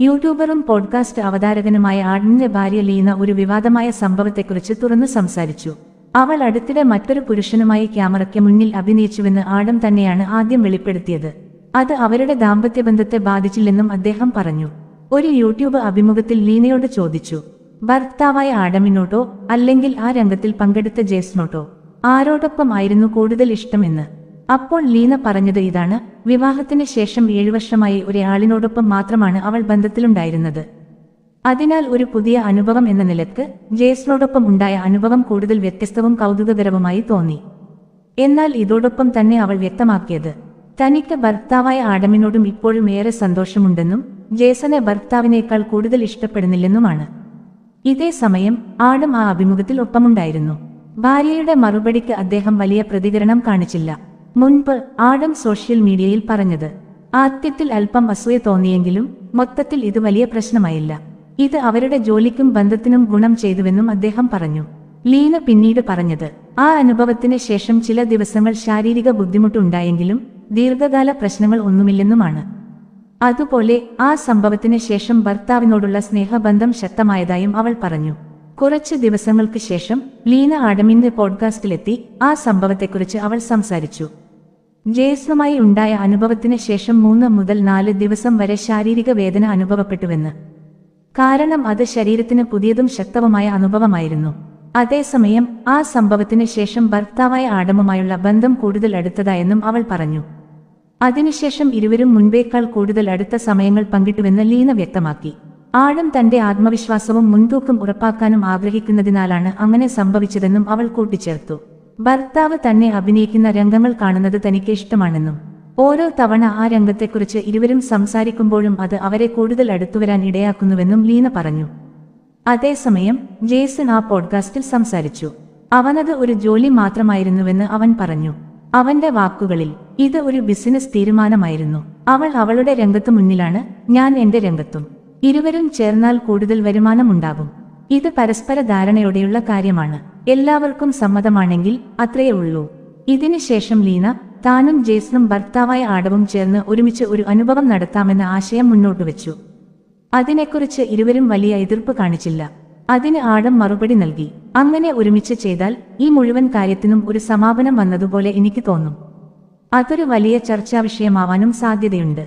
യൂട്യൂബറും podcast അവതാരകനുമായ ആഡമിന്റെ ഭാര്യ ലീന ഒരു വിവാദമായ സംഭവത്തെക്കുറിച്ച് തുറന്നു സംസാരിച്ചു. അവൾ അടുത്തിടെ മറ്റൊരു പുരുഷനുമായി ക്യാമറയ്ക്ക് മുന്നിൽ അഭിനയിച്ചുവെന്ന് ആഡം തന്നെയാണ് ആദ്യം വെളിപ്പെടുത്തിയത്. അത് അവരുടെ ദാമ്പത്യബന്ധത്തെ ബാധിച്ചില്ലെന്നും അദ്ദേഹം പറഞ്ഞു. ഒരു യൂട്യൂബ് അഭിമുഖത്തിൽ ലീനയോട് ചോദിച്ചു, ഭർത്താവായ ആഡമിനോട്ടോ അല്ലെങ്കിൽ ആ രംഗത്തിൽ പങ്കെടുത്ത ജേസനോട്ടോ ആരോടൊപ്പം ആയിരുന്നു കൂടുതൽ ഇഷ്ടമെന്ന്. അപ്പോൾ ലീന പറഞ്ഞത് ഇതാണ്: വിവാഹത്തിന് ശേഷം 7 വർഷമായി ഒരാളിനോടൊപ്പം മാത്രമാണ് അവൾ ബന്ധത്തിലുണ്ടായിരുന്നത്. അതിനാൽ ഒരു പുതിയ അനുഭവം എന്ന നിലക്ക് ജേസനോടൊപ്പം ഉണ്ടായ അനുഭവം കൂടുതൽ വ്യത്യസ്തവും കൗതുകകരവുമായി തോന്നി. എന്നാൽ ഇതോടൊപ്പം തന്നെ അവൾ വ്യക്തമാക്കിയത് തനിക്ക് ഭർത്താവായ ആഡമിനോടും ഇപ്പോഴും ഏറെ സന്തോഷമുണ്ടെന്നും ജേസനെ ഭർത്താവിനേക്കാൾ കൂടുതൽ ഇഷ്ടപ്പെടുന്നില്ലെന്നുമാണ്. ഇതേ സമയം ആഡം ആ അഭിമുഖത്തിൽ ഒപ്പമുണ്ടായിരുന്നു. ഭാര്യയുടെ മറുപടിക്ക് അദ്ദേഹം വലിയ പ്രതികരണം കാണിച്ചില്ല. മുൻപ് ആഡം സോഷ്യൽ മീഡിയയിൽ പറഞ്ഞത് ആദ്യത്തിൽ അല്പം അസൂയ തോന്നിയെങ്കിലും മൊത്തത്തിൽ ഇത് വലിയ പ്രശ്നമായില്ല. ഇത് അവരുടെ ജോലിക്കും ബന്ധത്തിനും ഗുണം ചെയ്തുവെന്നും അദ്ദേഹം പറഞ്ഞു. ലീന പിന്നീട് പറഞ്ഞത് ആ അനുഭവത്തിന് ശേഷം ചില ദിവസങ്ങൾ ശാരീരിക ബുദ്ധിമുട്ടുണ്ടായെങ്കിലും ദീർഘകാല പ്രശ്നങ്ങൾ ഒന്നുമില്ലെന്നുമാണ്. അതുപോലെ ആ സംഭവത്തിന് ശേഷം ഭർത്താവിനോടുള്ള സ്നേഹബന്ധം ശക്തമായതായും അവൾ പറഞ്ഞു. കുറച്ച് ദിവസങ്ങൾക്ക് ശേഷം ലീന ആഡമിന്റെ പോഡ്കാസ്റ്റിലെത്തി ആ സംഭവത്തെക്കുറിച്ച് അവൾ സംസാരിച്ചു. ജേസനുമായി ഉണ്ടായ അനുഭവത്തിന് ശേഷം 3 മുതൽ 4 ദിവസം വരെ ശാരീരിക വേദന അനുഭവപ്പെട്ടുവെന്ന്. കാരണം അത് ശരീരത്തിന് പുതിയതും ശക്തവുമായ അനുഭവമായിരുന്നു. അതേസമയം ആ സംഭവത്തിന് ശേഷം ഭർത്താവായ ആഡമുമായുള്ള ബന്ധം കൂടുതൽ അടുത്തതായെന്നും അവൾ പറഞ്ഞു. അതിനുശേഷം ഇരുവരും മുൻപേക്കാൾ കൂടുതൽ അടുത്ത സമയങ്ങൾ പങ്കിട്ടുവെന്ന് ലീന വ്യക്തമാക്കി. ആഡം തന്റെ ആത്മവിശ്വാസവും മുൻതൂക്കം ഉറപ്പാക്കാനും ആഗ്രഹിക്കുന്നതിനാലാണ് അങ്ങനെ സംഭവിച്ചതെന്നും അവൾ കൂട്ടിച്ചേർത്തു. ഭർത്താവ് തന്നെ അഭിനയിക്കുന്ന രംഗങ്ങൾ കാണുന്നത് തനിക്ക് ഇഷ്ടമാണെന്നും ഓരോ തവണ ആ രംഗത്തെക്കുറിച്ച് ഇരുവരും സംസാരിക്കുമ്പോഴും അത് അവരെ കൂടുതൽ അടുത്തുവരാൻ ഇടയാക്കുന്നുവെന്നും ലീന പറഞ്ഞു. അതേസമയം ജേസൺ ആ പോഡ്കാസ്റ്റിൽ സംസാരിച്ചു. അവനത് ഒരു ജോലി മാത്രമായിരുന്നുവെന്ന് അവൻ പറഞ്ഞു. അവന്റെ വാക്കുകളിൽ ഇത് ഒരു ബിസിനസ് തീരുമാനമായിരുന്നു. അവൾ അവളുടെ രംഗത്തു മുന്നിലാണ്, ഞാൻ എന്റെ രംഗത്തും. ഇരുവരും ചേർന്നാൽ കൂടുതൽ വരുമാനമുണ്ടാകും. ഇത് പരസ്പര ധാരണയോടെയുള്ള കാര്യമാണ്. എല്ലാവർക്കും സമ്മതമാണെങ്കിൽ അത്രയേ ഉള്ളൂ. ഇതിനു ശേഷം ലീന താനും ജേസനും ഭർത്താവായ ആഡവും ചേർന്ന് ഒരുമിച്ച് ഒരു അനുഭവം നടത്താമെന്ന ആശയം മുന്നോട്ടുവെച്ചു. അതിനെക്കുറിച്ച് ഇരുവരും വലിയ എതിർപ്പ് കാണിച്ചില്ല. അതിന് ആഡം മറുപടി നൽകി, അങ്ങനെ ഒരുമിച്ച് ചെയ്താൽ ഈ മുഴുവൻ കാര്യത്തിനും ഒരു സമാപനം വന്നതുപോലെ എനിക്ക് തോന്നും. അതൊരു വലിയ ചർച്ചാവിഷയമാവാനും സാധ്യതയുണ്ട്.